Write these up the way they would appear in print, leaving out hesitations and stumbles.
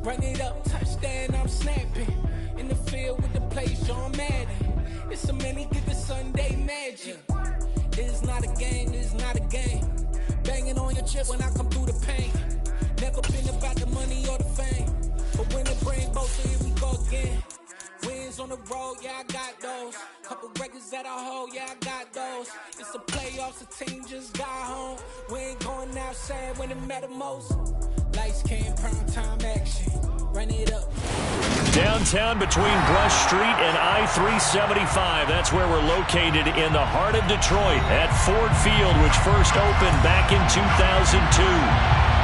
Run it up, touchdown, I'm snapping. In the field with the play, Sean Madden. It's so many, get the Sunday magic. It's not a game, it's not a game. Banging on your chip when I come through the pain. Never been about the money or the fame. But when it bring both, so here we go again. Wins on the road, yeah, I got those. Couple records that I hold, yeah, I got those. It's the playoffs, the team just got home. We ain't going outside when it matter most. Lights came, prime time action. Run it up. Downtown between Brush Street and I-375. That's where we're located in the heart of Detroit at Ford Field, which first opened back in 2002.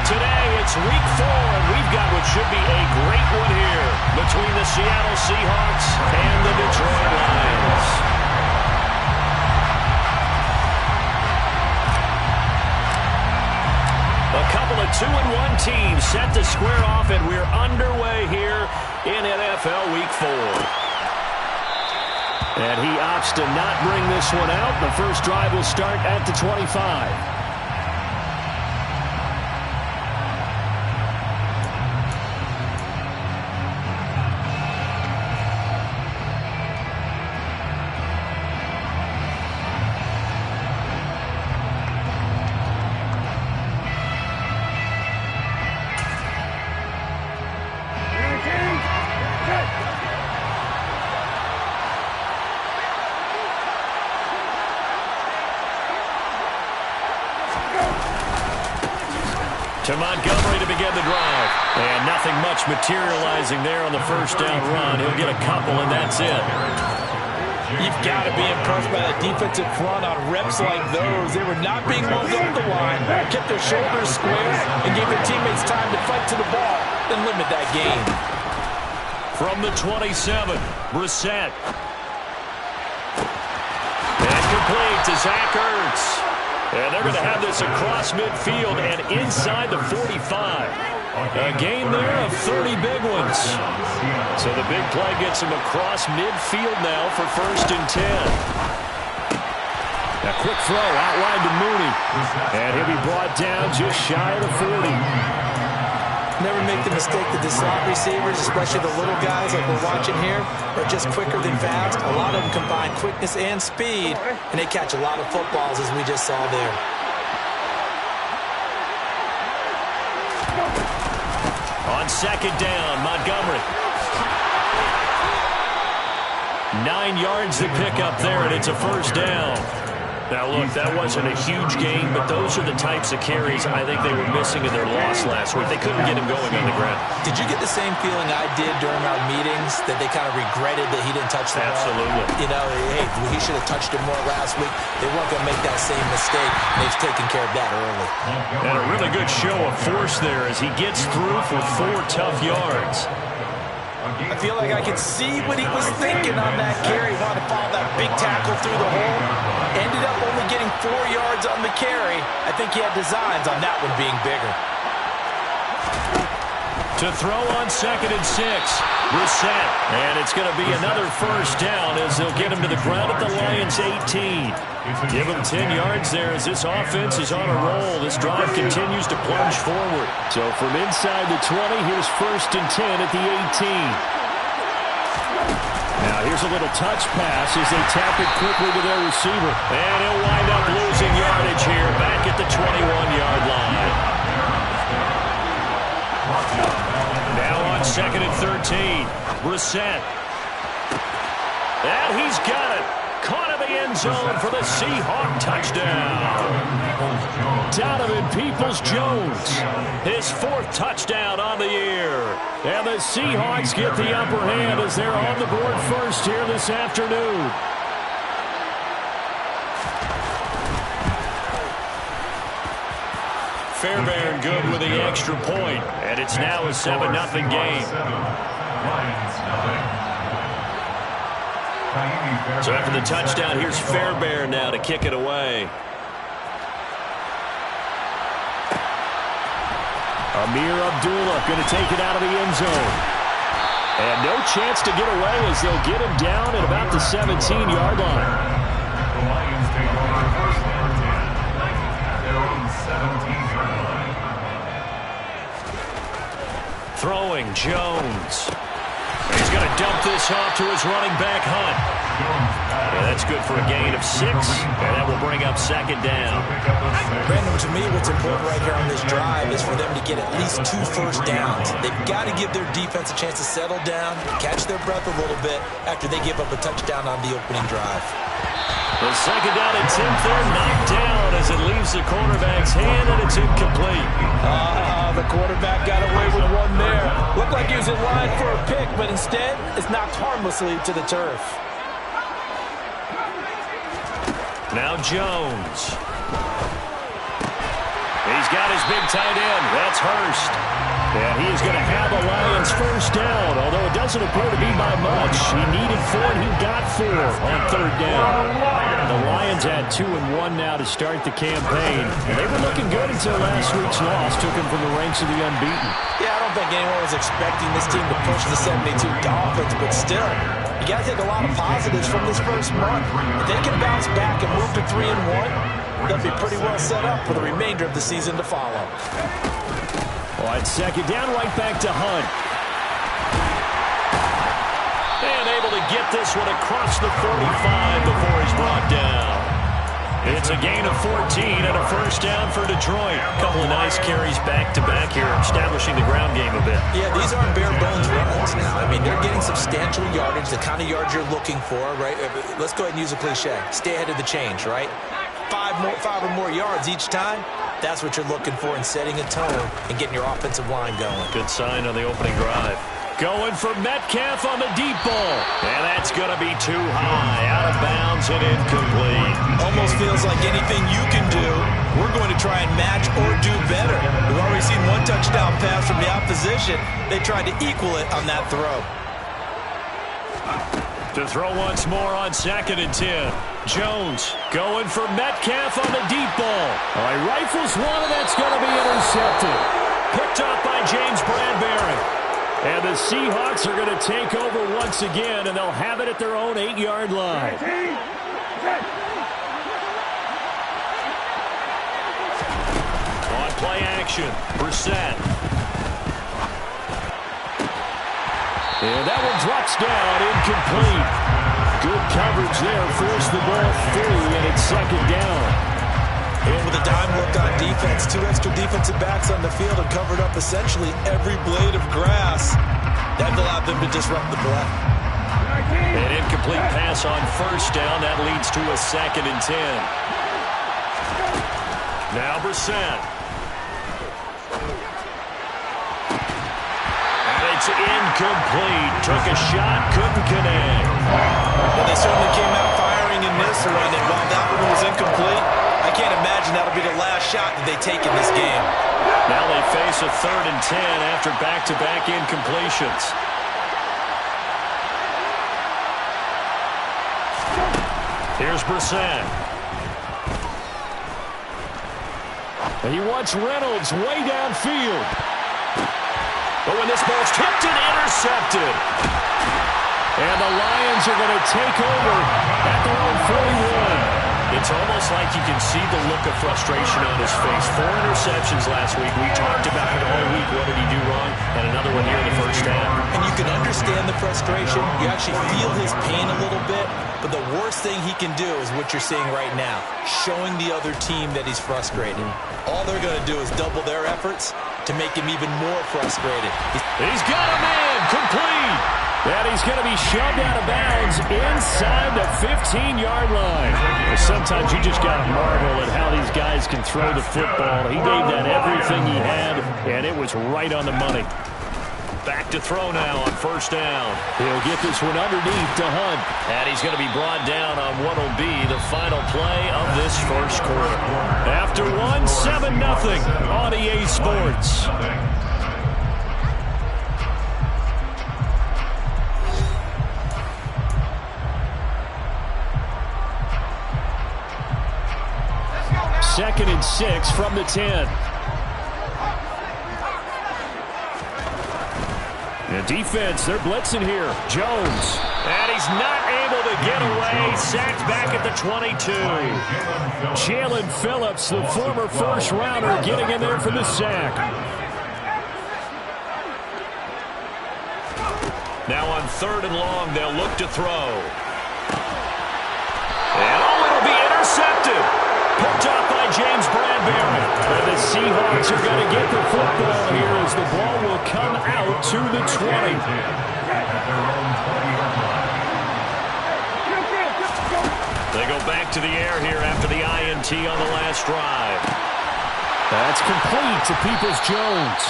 Today, it's week 4, and we've got what should be a great one here between the Seattle Seahawks and the Detroit Lions. A couple of 2-1 teams set to square off, and we're underway here in NFL Week 4. And he opts to not bring this one out. The first drive will start at the 25. To Montgomery to begin the drive. And nothing much materializing there on the first down run. He'll get a couple, and that's it. You've got to be impressed by the defensive front on reps like those. They were not being moved up the line, kept their shoulders square, and gave their teammates time to fight to the ball and limit that gain. From the 27, Brissett. And complete to Zach Ertz. And they're going to have this across midfield and inside the 45. A gain there of 30 big ones. So the big play gets him across midfield now for 1st and 10. A quick throw outlined to Mooney. And he'll be brought down just shy of the 40. Never make the mistake that the slot receivers, especially the little guys like we're watching here, are just quicker than fast. A lot of them combine quickness and speed, and they catch a lot of footballs, as we just saw there. On 2nd down, Montgomery. 9 yards to pick up there, and it's a 1st down. Now, look, that wasn't a huge gain, but those are the types of carries I think they were missing in their loss last week. They couldn't get him going on the ground. Did you get the same feeling I did during our meetings, that they kind of regretted that he didn't touch the ball? Absolutely. You know, hey, he should have touched it more last week. They weren't going to make that same mistake, and they've taken care of that early. And a really good show of force there as he gets through for 4 tough yards. I feel like I can see what he was thinking on that carry. He wanted to follow that big tackle through the hole. Ended up only getting 4 yards on the carry. I think he had designs on that one being bigger. To throw on 2nd and 6. Brissett. And it's going to be another 1st down as they'll get him to the ground at the Lions' 18. Give him 10 yards there as this offense is on a roll. This drive continues to plunge forward. So from inside the 20, here's 1st and 10 at the 18. Now here's a little touch pass as they tap it quickly to their receiver. And he'll wind up losing yardage here back at the 21-yard line. Now on 2nd and 13. Brissett. And he's got it. Caught in the end zone for the Seahawk touchdown. Donovan Peoples-Jones, his 4th touchdown on the year. And the Seahawks get the upper hand as they're on the board first here this afternoon. Fairbairn good with the extra point, and it's now a 7-0 game. So after the touchdown, here's Fairbairn now to kick it away. Amir Abdullah going to take it out of the end zone. And no chance to get away as they'll get him down at about the 17-yard line. The Lions take over first and 10 at their own 17-yard line. Throwing, Jones. He's going to dump this off to his running back, Hunt. Yeah, that's good for a gain of 6, and that will bring up second down. Brandon, to me, what's important right here on this drive is for them to get at least 2 first downs. They've got to give their defense a chance to settle down, catch their breath a little bit after they give up a touchdown on the opening drive. The second down and 10, they're knocked down as it leaves the quarterback's hand, and it's incomplete. The quarterback got away with one there. Looked like he was in line for a pick, but instead, it's knocked harmlessly to the turf. Now Jones. He's got his big tight end. That's Hurst. And he is going to have a Lions first down, although it doesn't appear to be by much. He needed 4, and he got 4 on third down. The Lions had 2 and 1 now to start the campaign. And they were looking good until last week's loss took them from the ranks of the unbeaten. Yeah, I don't think anyone was expecting this team to push the 72 Dolphins, but still, you got to take a lot of positives from this first month. If they can bounce back and move to 3 and 1, they'll be pretty well set up for the remainder of the season to follow. On second down, right back to Hunt. And able to get this one across the 45 before he's brought down. It's a gain of 14 and a first down for Detroit. A couple of nice carries back-to-back here, establishing the ground game a bit. Yeah, these aren't bare-bones runs now. I mean, they're getting substantial yardage, the kind of yards you're looking for, right? Let's go ahead and use a cliche. Stay ahead of the change, right? 5 or more yards each time. That's what you're looking for in setting a tone and getting your offensive line going. Good sign on the opening drive. Going for Metcalf on the deep ball. And that's going to be too high. Out of bounds and incomplete. Almost feels like anything you can do, we're going to try and match or do better. We've already seen 1 touchdown pass from the opposition. They tried to equal it on that throw. To throw once more on second and 10. Jones going for Metcalf on the deep ball. All right, rifles one, and that's going to be intercepted. Picked up by James Bradbury. And the Seahawks are going to take over once again, and they'll have it at their own 8-yard line. On play action, Brissett. And that one drops down, incomplete. Good coverage there, forced the ball free, and it's second down. And with a dime look on defense, 2 extra defensive backs on the field and covered up essentially every blade of grass. That allowed them to disrupt the play. An incomplete pass on first down. That leads to a second and 10. Now Brissett. It's incomplete. Took a shot, couldn't connect. Well, they certainly came out firing in this one, and while that one was incomplete, I can't imagine that'll be the last shot that they take in this game. Now they face a 3rd and 10 after back-to-back incompletions. Here's Brissett. And he wants Reynolds way downfield. But when this ball's tipped and intercepted. And the Lions are going to take over at their own 41. It's almost like you can see the look of frustration on his face. 4 interceptions last week. We talked about it all week. What did he do wrong? And another one here in the first half. And you can understand the frustration. You actually feel his pain a little bit. But the worst thing he can do is what you're seeing right now. Showing the other team that he's frustrated. All they're going to do is double their efforts to make him even more frustrated. He's got a man complete. And he's going to be shoved out of bounds inside the 15-yard line. Sometimes you just got to marvel at how these guys can throw the football. He gave that everything he had, and it was right on the money. Back to throw now on first down. He'll get this one underneath to Hunt. And he's going to be brought down on what will be the final play of this first quarter. After one, 7-0 on EA Sports. Second and 6 from the 10. The defense, they're blitzing here. Jones. And he's not able to get away. Sacked back at the 22. Jalen Phillips, the former first-rounder, getting in there for the sack. Now on 3rd and long, they'll look to throw. And it'll be intercepted. Picked up by James Bradbury. And the Seahawks are going to get the football here as the ball will come out to the 20. They go back to the air here after the INT on the last drive. That's complete to Peoples-Jones.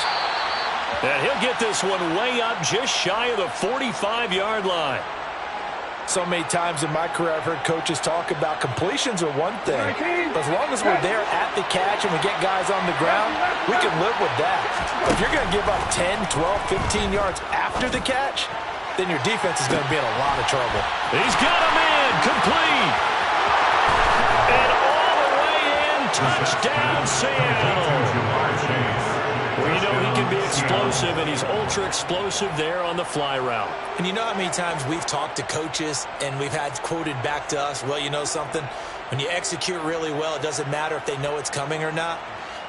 And he'll get this one way up just shy of the 45-yard line. So many times in my career I've heard coaches talk about completions are one thing. But as long as we're there at the catch and we get guys on the ground, we can live with that. But if you're going to give up 10, 12, 15 yards after the catch, then your defense is going to be in a lot of trouble. He's got him in. Complete. And all the way in. Touchdown, Seattle. Well, you know he can be explosive, and he's ultra-explosive there on the fly route. And you know how many times we've talked to coaches and we've had quoted back to us, well, you know something? When you execute really well, it doesn't matter if they know it's coming or not.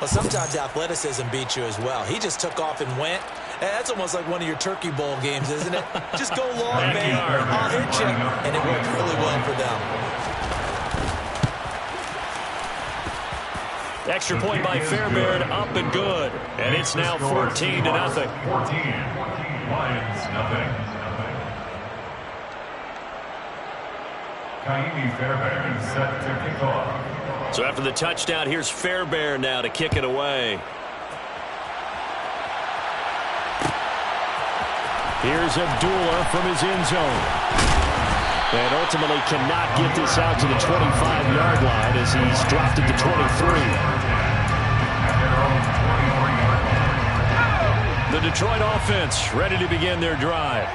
Well, sometimes athleticism beats you as well. He just took off and went. And that's almost like one of your Turkey Bowl games, isn't it? Just go long, man. I'll hit you. And it worked really well for them. Extra point by Fairbairn, up and good. And it's now 14-0. 14, Lions, nothing. Kaimi Fairbairn set to kick off. So after the touchdown, here's Fairbairn now to kick it away. Here's Abdullah from his end zone. And ultimately cannot get this out to the 25-yard line as he's dropped it to 23. The Detroit offense ready to begin their drive.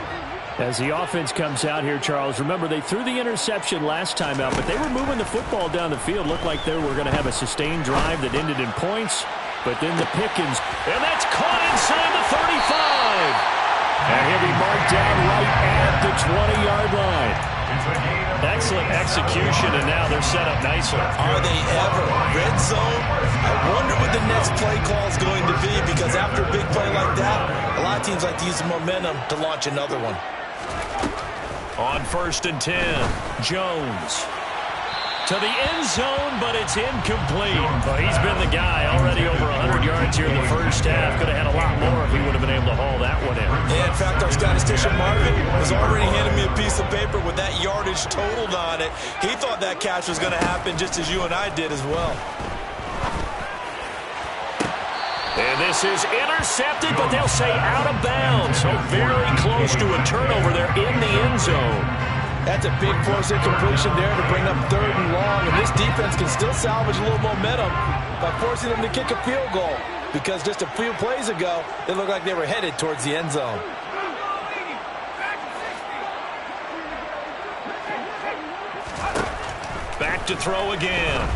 As the offense comes out here, Charles, remember they threw the interception last time out, but they were moving the football down the field. Looked like they were going to have a sustained drive that ended in points. But then the Pickens, and that's caught inside the 35. And he'll be marked down right at the 20-yard line. Excellent execution, and now they're set up nicely. Are they ever? Red zone? I wonder what the next play call is going to be, because after a big play like that, a lot of teams like to use the momentum to launch another one. On 1st and 10, Jones. To the end zone, but it's incomplete. Well, he's been the guy already over 100 yards here in the first half. Could have had a lot more if he would have been able to haul that one in. Yeah, in fact, our statistician Marvin was already handing me a piece of paper with that yardage totaled on it. He thought that catch was going to happen just as you and I did as well. And this is intercepted, but they'll say out of bounds. So very close to a turnover there in the end zone. That's a big force incompletion there to bring up 3rd and long. And this defense can still salvage a little momentum by forcing them to kick a field goal. Because just a few plays ago, they looked like they were headed towards the end zone. Back to throw again.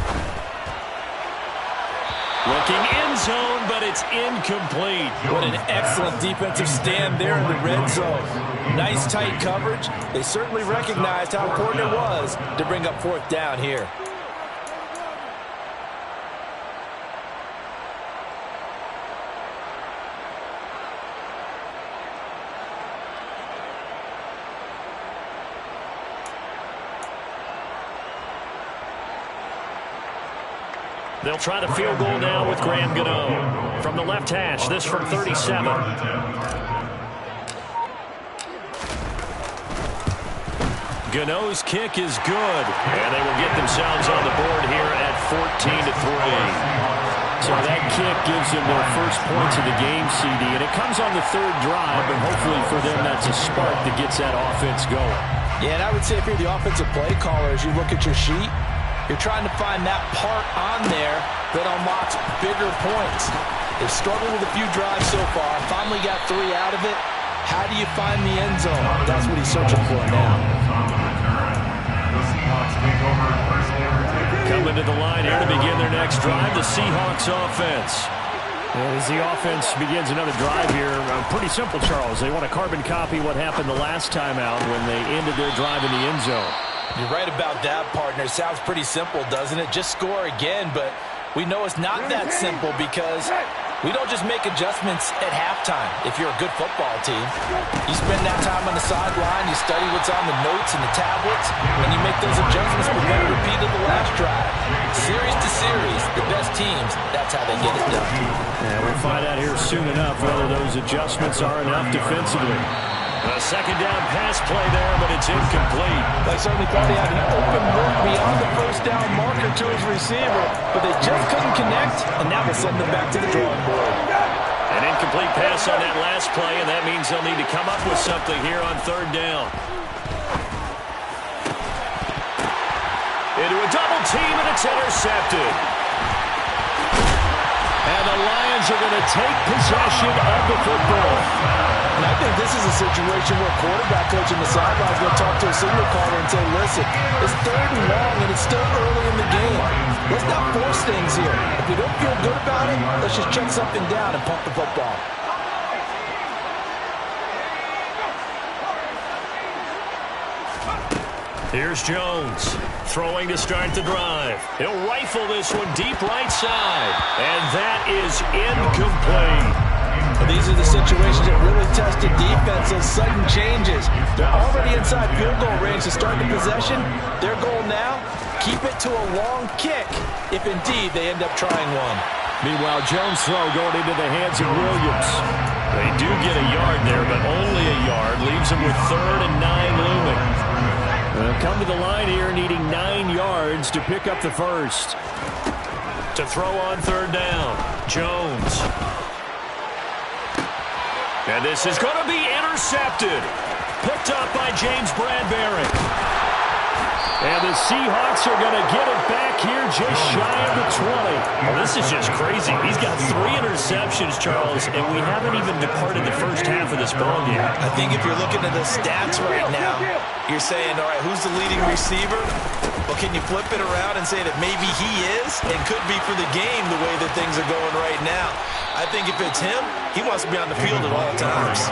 Looking end zone, but it's incomplete. What an excellent defensive stand there in the red zone. Nice tight coverage. They certainly recognized how important it was to bring up 4th down here. They'll try the field goal now with Graham Gano. From the left hash, this from 37. Gano's kick is good. And they will get themselves on the board here at 14-3. So that kick gives them their first points of the game, CD. And it comes on the 3rd drive, and hopefully for them that's a spark that gets that offense going. Yeah, and I would say if you're the offensive play caller, as you look at your sheet, you're trying to find that part on there that unlocks bigger points. They've struggled with a few drives so far. Finally got 3 out of it. How do you find the end zone? That's what he's searching for now. Coming to the line here to begin their next drive, the Seahawks offense. As the offense begins another drive here, pretty simple, Charles. They want to carbon copy what happened the last time out when they ended their drive in the end zone. You're right about that, partner. It sounds pretty simple, doesn't it? Just score again, but we know it's not that simple because We don't just make adjustments at halftime if you're a good football team. You spend that time on the sideline, you study what's on the notes and the tablets, and you make those adjustments prevent a repeat of the last drive. Series to series, the best teams, that's how they get it done. Yeah, we'll find out here soon enough whether those adjustments are enough defensively. A second down pass play there, but it's incomplete. They certainly thought he had an open look beyond the first down marker to his receiver, but they just couldn't connect, and now we'll send them back to the drawing board. An incomplete pass on that last play, and that means they'll need to come up with something here on third down. Into a double team, and it's intercepted. And the Lions are going to take possession of the football. And I think this is a situation where quarterback coach in the sideline is going to talk to a signal caller and say, listen, it's third and long and it's still early in the game. Let's not force things here. If we don't feel good about it, let's just check something down and pump the football. Here's Jones, throwing to start the drive. He'll rifle this one deep right side, and that is incomplete. These are the situations that really test the defense, those sudden changes. They're already inside field goal range to start the possession. Their goal now, keep it to a long kick, if indeed they end up trying one. Meanwhile, Jones' throw going into the hands of Williams. They do get a yard there, but only a yard. Leaves them with 3rd and 9 looming. They'll come to the line here needing 9 yards to pick up the first. To throw on third down, Jones. And this is going to be intercepted. Picked up by James Bradbury. And the Seahawks are going to get it back here just shy of the 20. Well, this is just crazy. He's got 3 interceptions, Charles, and we haven't even departed the first half of this ballgame. I think if you're looking at the stats right now, you're saying, all right, who's the leading receiver? Well, can you flip it around and say that maybe he is and could be for the game the way that things are going right now? I think if it's him, he wants to be on the field at all times.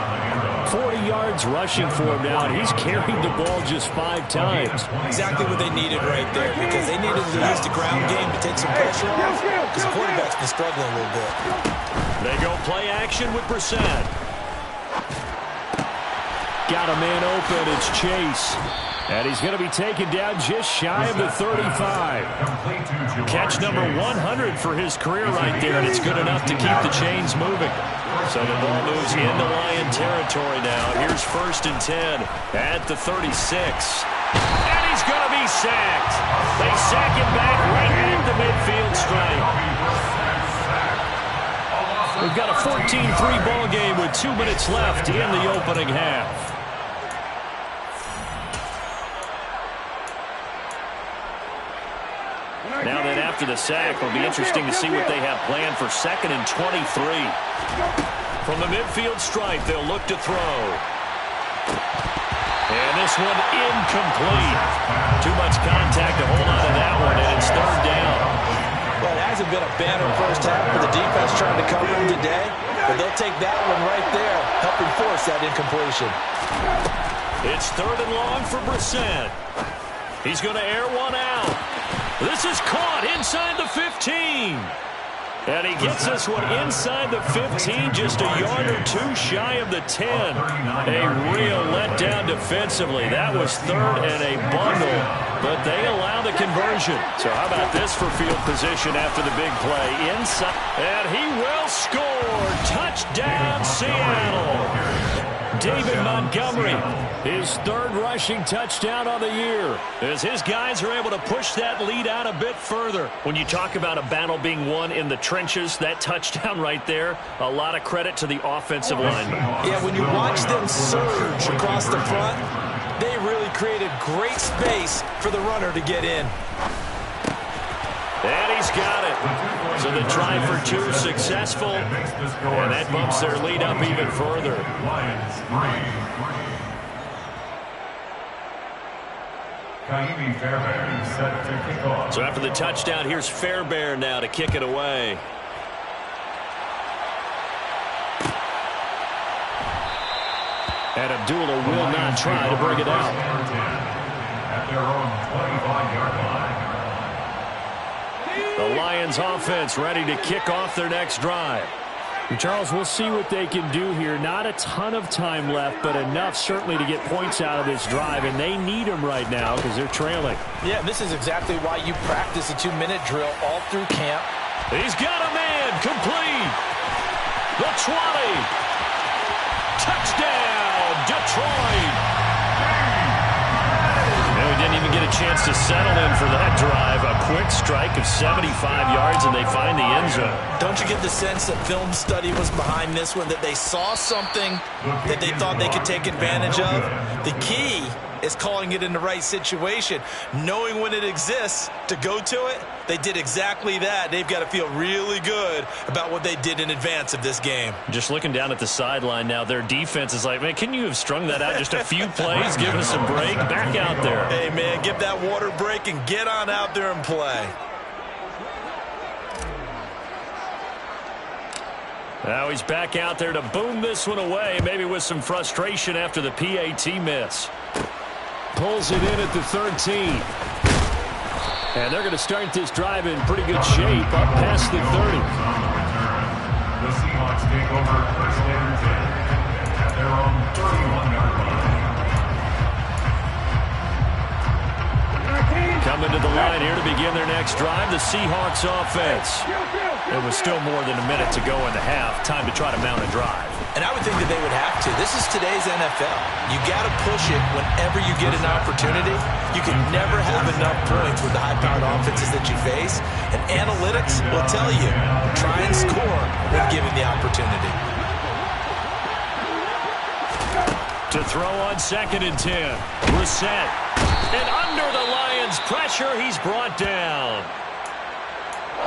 40 yards rushing for him now, and he's carried the ball just 5 times. Exactly what they needed right there, because they needed to use the ground game to take some pressure off, because the quarterback's been struggling a little bit. They go play action with Brissett. Got a man open, it's Chase. And he's going to be taken down just shy of the 35. Catch number 100 for his career right there, and it's good enough to keep the chains moving. So the ball moves into Lion territory now. Here's 1st and 10 at the 36. And he's going to be sacked. They sack him back right at the midfield stripe. We've got a 14-3 ball game with 2 minutes left in the opening half. Now then, after the sack, it'll be interesting to see what they have planned for 2nd and 23. From the midfield stripe, they'll look to throw. And this one incomplete. Too much contact to hold on to that one, and it's 3rd down. Well, it hasn't been a banner first half for the defense trying to cover him today, but they'll take that one right there, helping force that incompletion. It's 3rd and long for Brissett. He's going to air one out. This is caught inside the 15. And he gets this one inside the 15, just a yard or 2 shy of the 10. A real letdown defensively. That was 3rd and a bundle, but they allow the conversion. So how about this for field position after the big play? Inside, and he will score. Touchdown, Seattle. David Montgomery, his 3rd rushing touchdown of the year, as his guys are able to push that lead out a bit further. When you talk about a battle being won in the trenches, that touchdown right there, a lot of credit to the offensive line. Yeah, when you watch them surge across the front, they really created great space for the runner to get in. And he's got it. So the try for 2 successful, and that bumps their lead up even further. So after the touchdown, here's Fairbairn now to kick it away. And Abdullah will not try to bring it out. At their own 25-yard line. The Lions offense ready to kick off their next drive. Charles, we'll see what they can do here. Not a ton of time left, but enough certainly to get points out of this drive, and they need them right now because they're trailing. Yeah, this is exactly why you practice a 2-minute drill all through camp. He's got a man, complete. The 20. Touchdown, Detroit. And we didn't even get a chance to settle in for that drive. A quick strike of 75 yards, and they find the end zone. Don't you get the sense that film study was behind this one, that they saw something that they thought they could take advantage of? The key is calling it in the right situation, knowing when it exists to go to it. They did exactly that. They've got to feel really good about what they did in advance of this game. Just looking down at the sideline now, their defense is like, man, can you have strung that out just a few plays? Give us a break. Back out there. Hey, man, give that water break and get on out there and play. Now he's back out there to boom this one away, maybe with some frustration after the PAT miss. Pulls it in at the 13. And they're going to start this drive in pretty good shape up past the 30. The Seahawks take over first and 10 at their own 31-yard line. Coming to the line here to begin their next drive, the Seahawks offense. It was still more than a minute to go in the half. Time to try to mount a drive. And I would think that they would have to. This is today's NFL. You got to push it whenever you get an opportunity. You can never have enough points with the high-powered offenses that you face. And analytics will tell you, try and score when given the opportunity. To throw on 2nd and 10. Brissett. And under the Lions' pressure, he's brought down.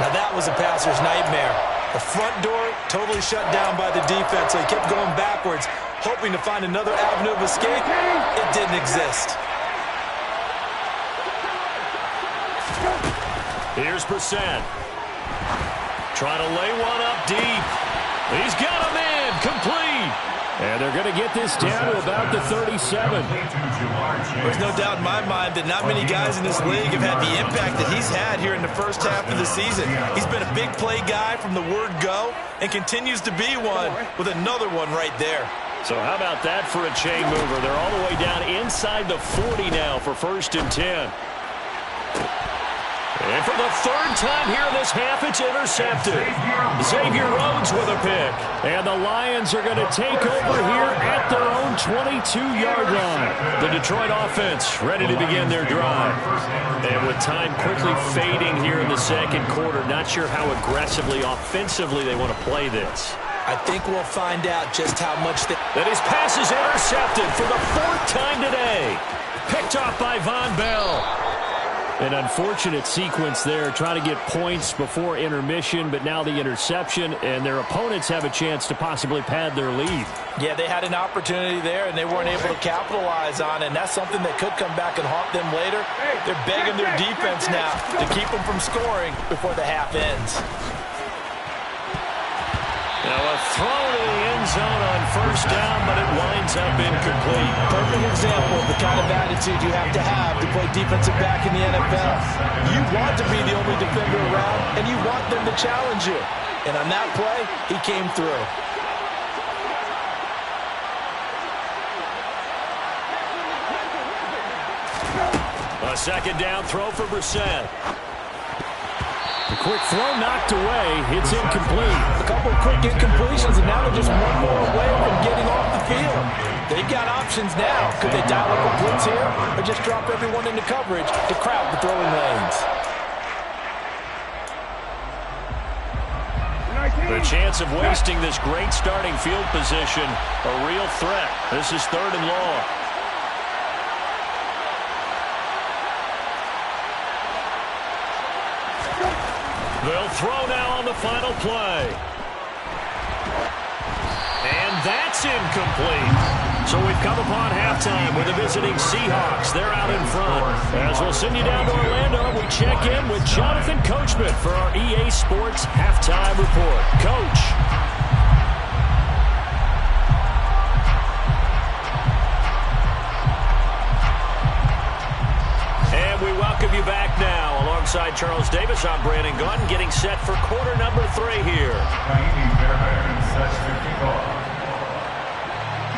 Now that was a passer's nightmare. The front door totally shut down by the defense, so he kept going backwards, hoping to find another avenue of escape. It didn't exist. Here's Brissett. Trying to lay one up deep. He's got a man, complete. And they're going to get this down to about the 37. There's no doubt in my mind that not many guys in this league have had the impact that he's had here in the first half of the season. He's been a big play guy from the word go and continues to be one with another one right there. So how about that for a chain mover? They're all the way down inside the 40 now for 1st and 10. And for the 3rd time here in this half, it's intercepted. Xavier Rhodes with a pick. And the Lions are going to take over here at their own 22-yard line. The Detroit offense ready to begin their drive. And with time quickly fading here in the 2nd quarter, not sure how aggressively, offensively they want to play this. I think we'll find out just how much they... And his pass is intercepted for the 4th time today. Picked off by Von Bell. An unfortunate sequence there, trying to get points before intermission, but now the interception, and their opponents have a chance to possibly pad their lead. Yeah, they had an opportunity there, and they weren't able to capitalize on it, and that's something that could come back and haunt them later. They're begging their defense now to keep them from scoring before the half ends. Now a throw to the end zone on 1st down, but it winds up incomplete. Perfect example of the kind of attitude you have to play defensive back in the NFL. You want to be the only defender around, and you want them to challenge you. And on that play, he came through. A 2nd down throw for Brissett. The quick throw knocked away. It's incomplete. A couple of quick incompletions, and now they're just one more away from getting off the field. They've got options now. Could they dial up a blitz here or just drop everyone into coverage to crowd the throwing lanes? The chance of wasting this great starting field position, a real threat. This is 3rd and long. They'll throw now on the final play. And that's incomplete. So we've come upon halftime with the visiting Seahawks. They're out in front. As we'll send you down to Orlando, we check in with Jonathan Coachman for our EA Sports Halftime Report. Coach. And we welcome you back now alongside Charles Davis, I'm Brandon Gunn, getting set for quarter number 3 here.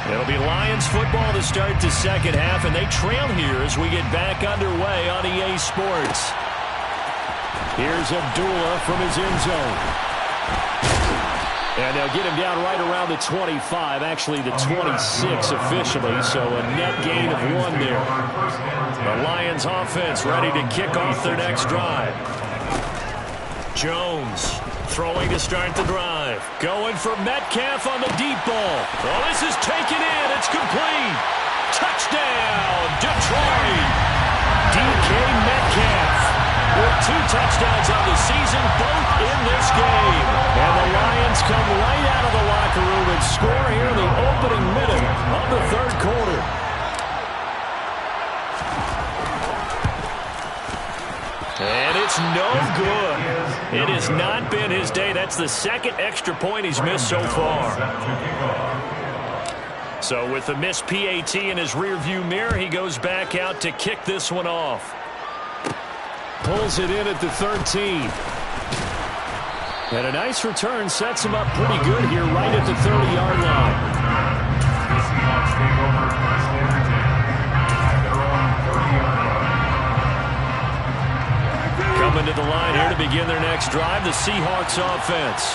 It'll be Lions football to start the second half, and they trail here as we get back underway on EA Sports. Here's Abdullah from his end zone. And they'll get him down right around the 25, actually the 26 officially, so a net gain of 1 there. The Lions offense ready to kick off their next drive. Jones throwing to start the drive. Going for Metcalf on the deep ball. Oh, this is taken in. It's complete. Touchdown, Detroit. DK Metcalf with 2 touchdowns on the season, both in this game. And the Lions come right out of the locker room and score here in the opening minute of the third quarter. And it's no good. It has not been his day. That's the second extra point he's missed so far. So with the missed PAT in his rearview mirror, he goes back out to kick this one off. Pulls it in at the 13. And a nice return sets him up pretty good here right at the 30-yard line. Coming to the line here to begin their next drive, the Seahawks offense.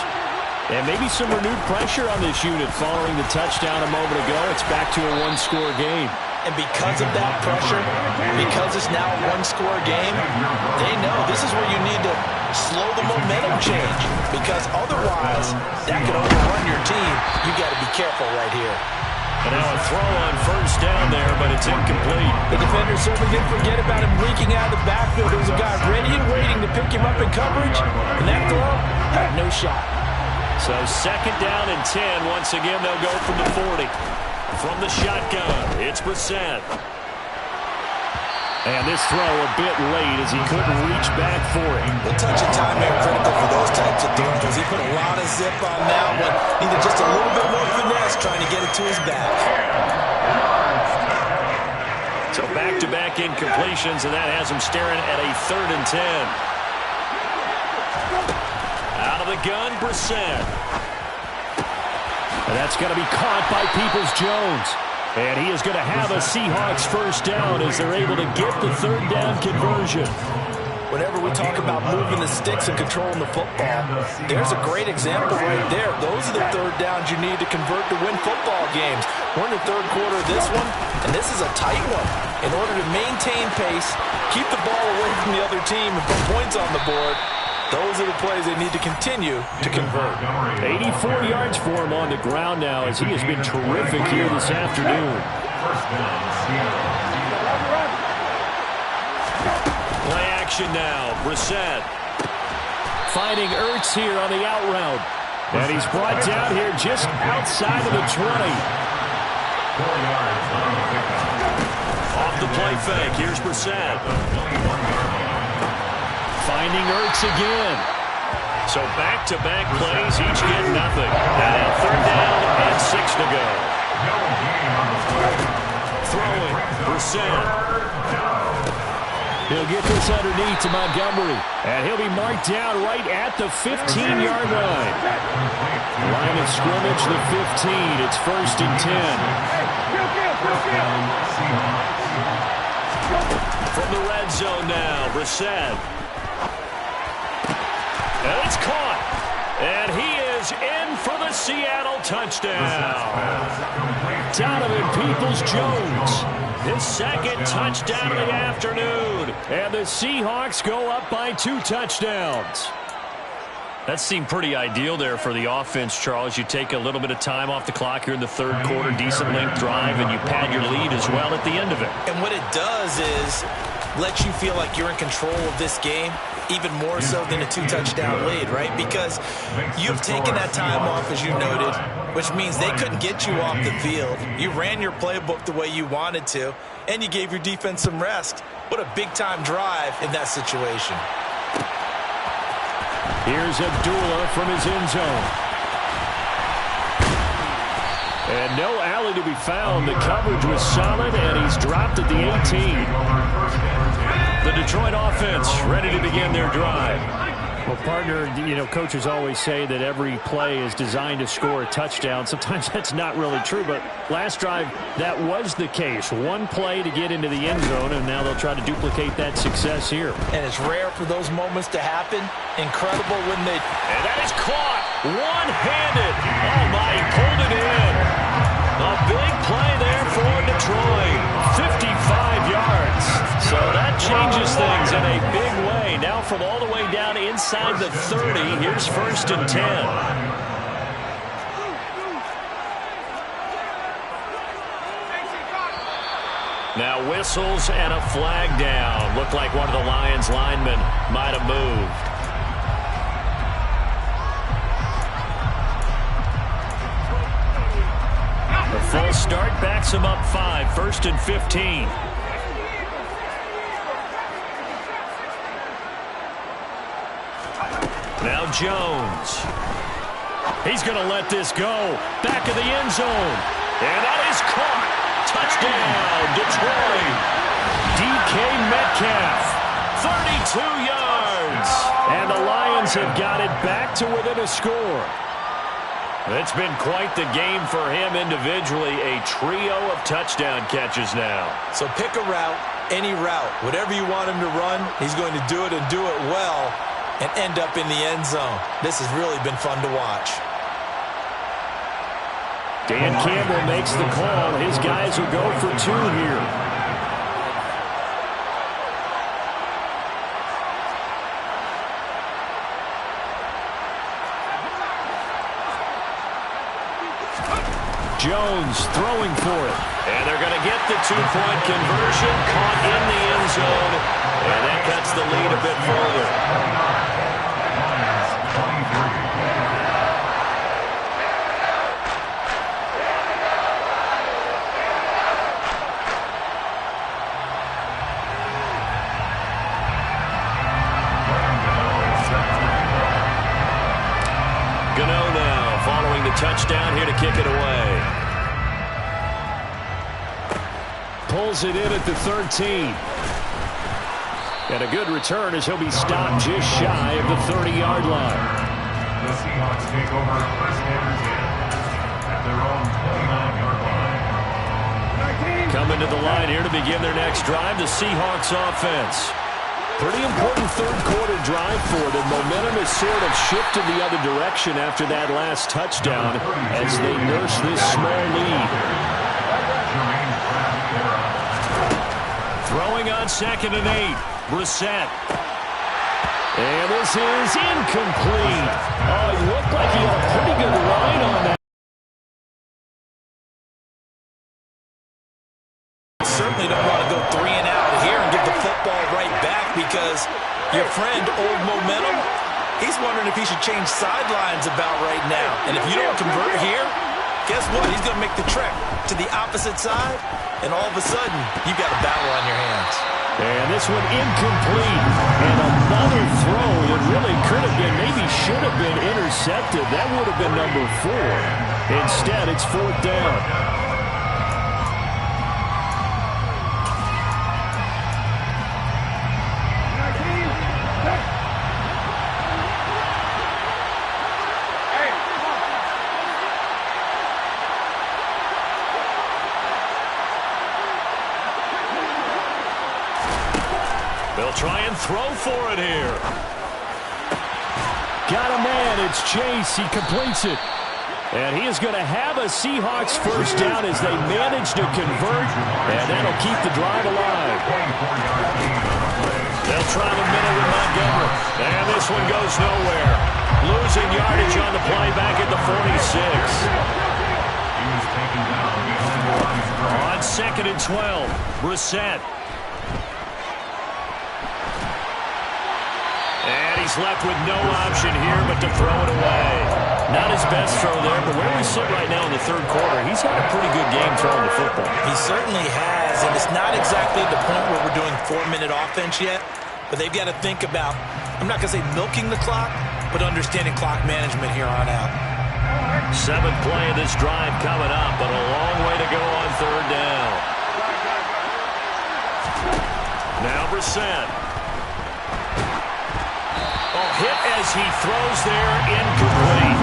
And maybe some renewed pressure on this unit following the touchdown a moment ago. It's back to a 1-score game. And because of that pressure, because it's now a 1-score game, they know this is where you need to slow the momentum change. Because otherwise, that could overrun your team. You got to be careful right here. And now a throw on first down there, but it's incomplete. The defender certainly didn't forget about him leaking out of the backfield. There was a guy ready and waiting to pick him up in coverage. And that throw had no shot. So second down and 10. Once again, they'll go from the 40. From the shotgun, it's Brissett. And this throw a bit late as he couldn't reach back for it. The touch and time are critical for those types of throws. He put a lot of zip on that one. Needed just a little bit more finesse trying to get it to his back. So back-to-back incompletions, and that has him staring at a 3rd and 10. Out of the gun, Brissett. And that's going to be caught by Peoples-Jones. And he is going to have a Seahawks first down as they're able to get the 3rd down conversion. Whenever we talk about moving the sticks and controlling the football, there's a great example right there. Those are the 3rd downs you need to convert to win football games. We're in the 3rd quarter of this one, and this is a tight one. In order to maintain pace, keep the ball away from the other team and put points on the board, those are the plays they need to continue to convert. 84 yards for him on the ground now as he has been terrific here this afternoon. Play action now. Brissett. Finding Ertz here on the out route. And he's brought down here just outside of the 20. Off the play fake. Here's Brissett. Finding Ertz again. So back-to-back plays, each get nothing. And 3rd down and 6 to go. Throwing, Brissett. He'll get this underneath to Montgomery. And he'll be marked down right at the 15-yard line. Line of scrimmage, the 15. It's 1st and 10. From the red zone now, Brissett. And it's caught. And he is in for the Seattle touchdown. Donovan Peoples-Jones. His 2nd touchdown of the afternoon. And the Seahawks go up by 2 touchdowns. That seemed pretty ideal there for the offense, Charles. You take a little bit of time off the clock here in the 3rd quarter, decent length drive, and you pad your lead as well at the end of it. And what it does is let you feel like you're in control of this game, even more so than a 2-touchdown lead, right? Because you've taken that time off, as you noted, which means they couldn't get you off the field. You ran your playbook the way you wanted to, and you gave your defense some rest. What a big-time drive in that situation. Here's Abdullah from his end zone. And no alley to be found. The coverage was solid, and he's dropped at the 18. The Detroit offense ready to begin their drive. Well, partner, coaches always say that every play is designed to score a touchdown. Sometimes that's not really true, but last drive, that was the case. One play to get into the end zone, and now they'll try to duplicate that success here. And it's rare for those moments to happen. Incredible when they... And that is caught one-handed. Oh, my, he pulled it in. A big play there for Detroit. 55 yards. So that changes things in a big way. Now from all the way down inside the 30, here's 1st and 10. Now whistles and a flag down. Looked like one of the Lions linemen might have moved. The full start backs him up 5, 1st and 15. Now Jones. He's going to let this go. Back of the end zone. And that is caught. Touchdown, Detroit. DK Metcalf. 32 yards. And the Lions have got it back to within a score. It's been quite the game for him individually. A trio of touchdown catches now. So pick a route, any route. Whatever you want him to run, he's going to do it and do it well and end up in the end zone. This has really been fun to watch. Dan Campbell makes the call. His guys will go for 2 here. Jones throwing for it. And they're going to get the 2-point conversion. Caught in the end zone. And that cuts the lead a bit further. Gano now following the touchdown here to kick it away. Pulls it in at the 13. And a good return as he'll be stopped just shy of the 30-yard line. The Seahawks take over 1st and 10 at their own 29-yard line. Coming to the line here to begin their next drive, the Seahawks offense. Pretty important third-quarter drive for them. Momentum has sort of shifted the other direction after that last touchdown as they nurse this small lead. Throwing on 2nd and 8. Brissett. And this is incomplete. Oh, it looked like he had a pretty good line on that. Certainly don't want to go 3 and out here and give the football right back because your friend, Old Momentum, he's wondering if he should change sidelines about right now. And if you don't convert here, guess what? He's going to make the trek to the opposite side, and all of a sudden, you've got a battle on your hands. And this one incomplete. And another throw that really could have been, maybe should have been intercepted. That would have been number 4. Instead, it's 4th down. They'll try and throw for it here. Got a man. It's Chase. He completes it. And he is going to have a Seahawks 1st down as they manage to convert. And that'll keep the drive alive. They'll try the middle with Montgomery. And this one goes nowhere. Losing yardage on the play back at the 46. On 2nd and 12. Brissett. And he's left with no option here but to throw it away. Not his best throw there, but where we sit right now in the 3rd quarter, he's had a pretty good game throwing the football. He certainly has, and it's not exactly the point where we're doing 4-minute offense yet, but they've got to think about, I'm not going to say milking the clock, but understanding clock management here on out. 7th play of this drive coming up, but a long way to go on 3rd down. Now Brissett. Oh, hit as he throws there, incomplete.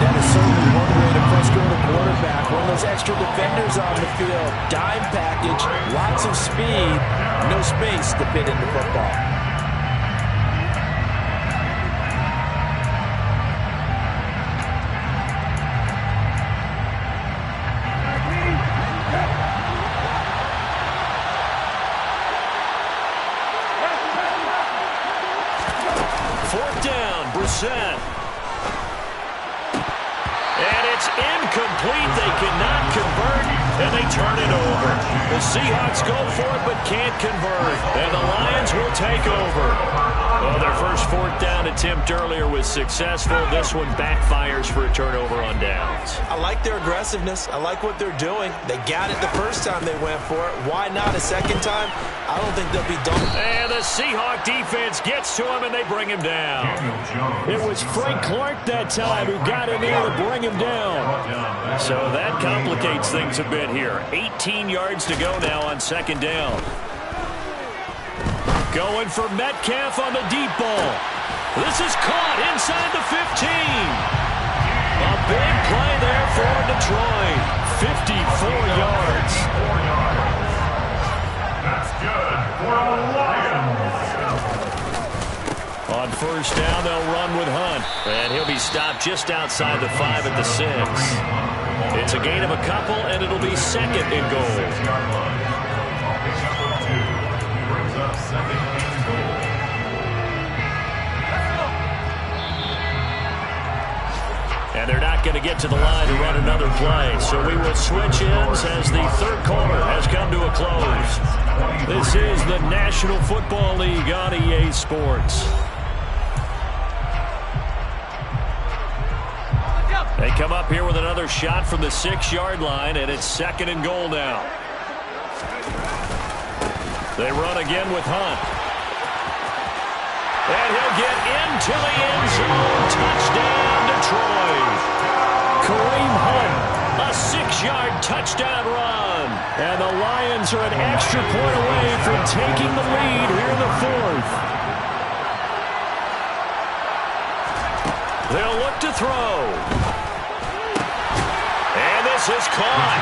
That is certainly one way to frustrate a quarterback. One of those extra defenders on the field. Dime package, lots of speed, no space to fit in the football. Fourth down, Brissett. And it's incomplete. They cannot convert, and they turn it over. The Seahawks go for it, but can't convert. And the Lions will take over. Well, their first fourth down attempt earlier was successful. This one backfires for a turnover on downs. I like their aggressiveness. I like what they're doing. They got it the first time they went for it. Why not a second time? I don't think they'll be done. And the Seahawk defense gets to him, and they bring him down. It was Frank Clark that time who got in there to bring him down. So that complicates things a bit here. 18 yards to go now on second down. Going for Metcalf on the deep ball. This is caught inside the 15. A big play there for Detroit. 54 yards. That's good for the Lions. On first down, they'll run with Hunt. And he'll be stopped just outside the 5 at the 6. It's a gain of a couple, and it'll be second and goal. And they're not going to get to the line to run another play. So we will switch ends as the third quarter has come to a close. This is the National Football League on EA Sports. They come up here with another shot from the 6-yard line, and it's second and goal now. They run again with Hunt. And he'll get into the end zone. Touchdown, Detroit. Kareem Hunt, A 6-yard touchdown run. and the Lions are an extra point away from taking the lead here in the fourth. They'll look to throw. And this is caught.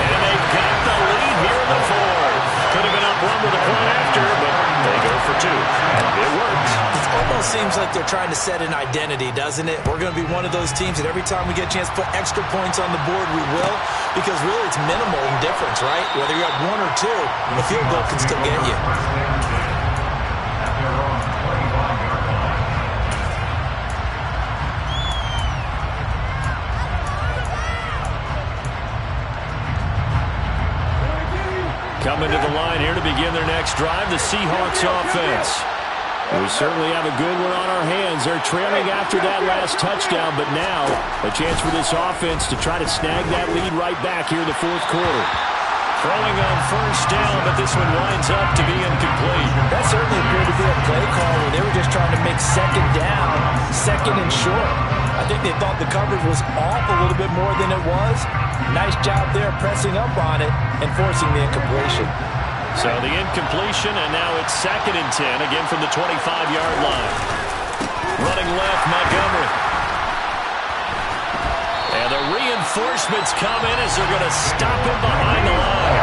And they've got the lead here in the fourth. Could have been up one with a point after, but they go for 2. It works. It almost seems like they're trying to set an identity, doesn't it? We're going to be one of those teams that every time we get a chance to put extra points on the board, we will. Because really it's minimal in difference, right? Whether you have 1 or 2, the field goal can still get you. Coming to the line here to begin their next drive, the Seahawks offense. We certainly have a good one on our hands. They're trailing after that last touchdown, but now a chance for this offense to try to snag that lead right back here in the fourth quarter. Throwing on first down, but this one winds up to be incomplete. That certainly appeared to be a play call where they were just trying to make second down, second and short. I think they thought the coverage was off a little bit more than it was. Nice job there pressing up on it and forcing the incompletion. So the incompletion, and now it's second and 10, again from the 25-yard line. Running left, Montgomery. And the reinforcements come in as they're going to stop him behind the line.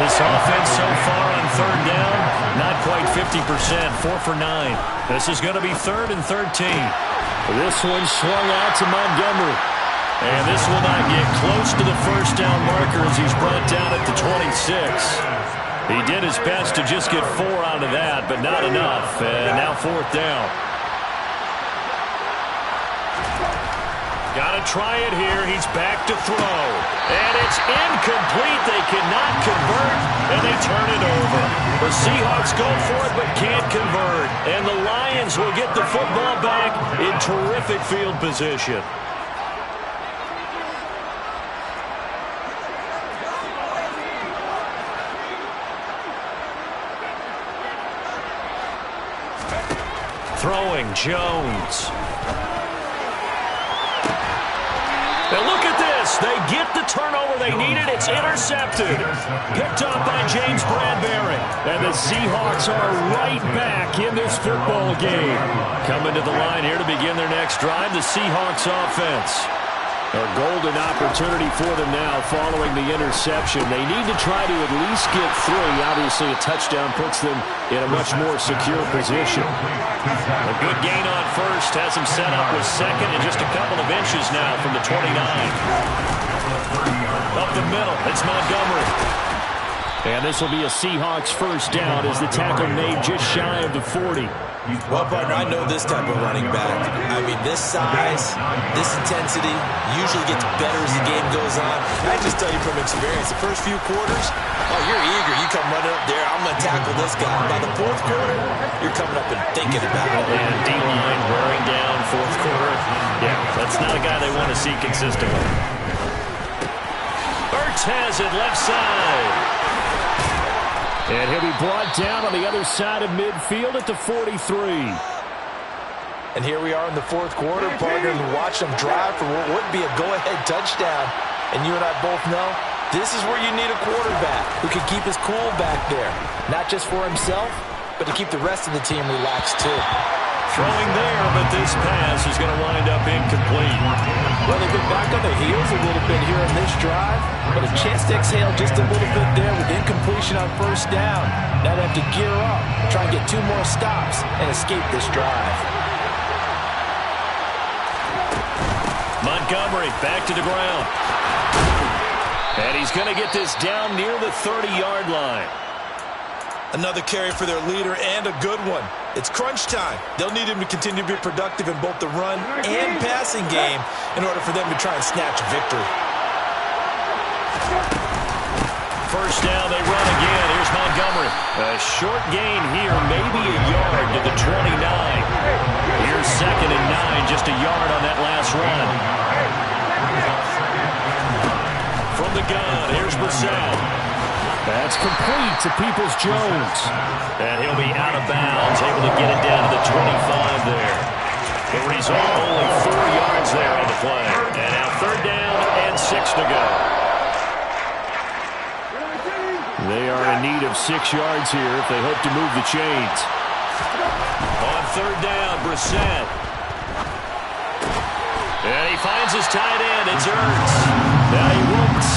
This offense so far on third down, not quite 50%, 4 for 9. This is going to be 3rd and 13. This one swung out to Montgomery. And this will not get close to the first down marker as he's brought down at the 26. He did his best to just get 4 out of that, but not enough. And now 4th down. Got to try it here. He's back to throw. And it's incomplete. They cannot convert, and they turn it over. The Seahawks go for it but can't convert. And the Lions will get the football back in terrific field position. Throwing, Jones. And look at this. They get the turnover they needed. It's intercepted. Picked up by James Bradbury. And the Seahawks are right back in this football game. Coming to the line here to begin their next drive, the Seahawks offense. A golden opportunity for them now following the interception. They need to try to at least get 3. Obviously, a touchdown puts them in a much more secure position. A good gain on first has him set up with second and just a couple of inches now from the 29. Up the middle, it's Montgomery. And this will be a Seahawks first down as the tackle made just shy of the 40. Well, partner, I know this type of running back. I mean, this size, this intensity usually gets better as the game goes on. I just tell you from experience, the first few quarters, oh, you're eager. You come running up there, I'm going to tackle this guy. By the fourth quarter, you're coming up and thinking about it. And D-line wearing down fourth quarter. Yeah, that's not a guy they want to see consistently. Ertz has it left side. And he'll be brought down on the other side of midfield at the 43. And here we are in the fourth quarter, partner, and watch them drive for what would be a go-ahead touchdown. And you and I both know this is where you need a quarterback who can keep his cool back there. Not just for himself, but to keep the rest of the team relaxed too. Throwing there, but this pass is going to wind up incomplete. Well, they've been back on their heels a little bit here in this drive, but a chance to exhale just a little bit there with incompletion on first down. Now they have to gear up, try and get 2 more stops, and escape this drive. Montgomery back to the ground. And he's going to get this down near the 30-yard line. Another carry for their leader and a good one. It's crunch time. They'll need him to continue to be productive in both the run and passing game in order for them to try and snatch a victory. First down, they run again. Here's Montgomery. A short gain here, maybe a yard to the 29. Here's 2nd and 9, just a yard on that last run. From the gun, here's Brissett. That's complete to Peoples-Jones. And he'll be out of bounds, able to get it down to the 25 there. The result, only 4 yards there on the play. And now 3rd down and 6 to go. They are in need of 6 yards here if they hope to move the chains. On 3rd down, Brissett. And he finds his tight end. It's Ertz.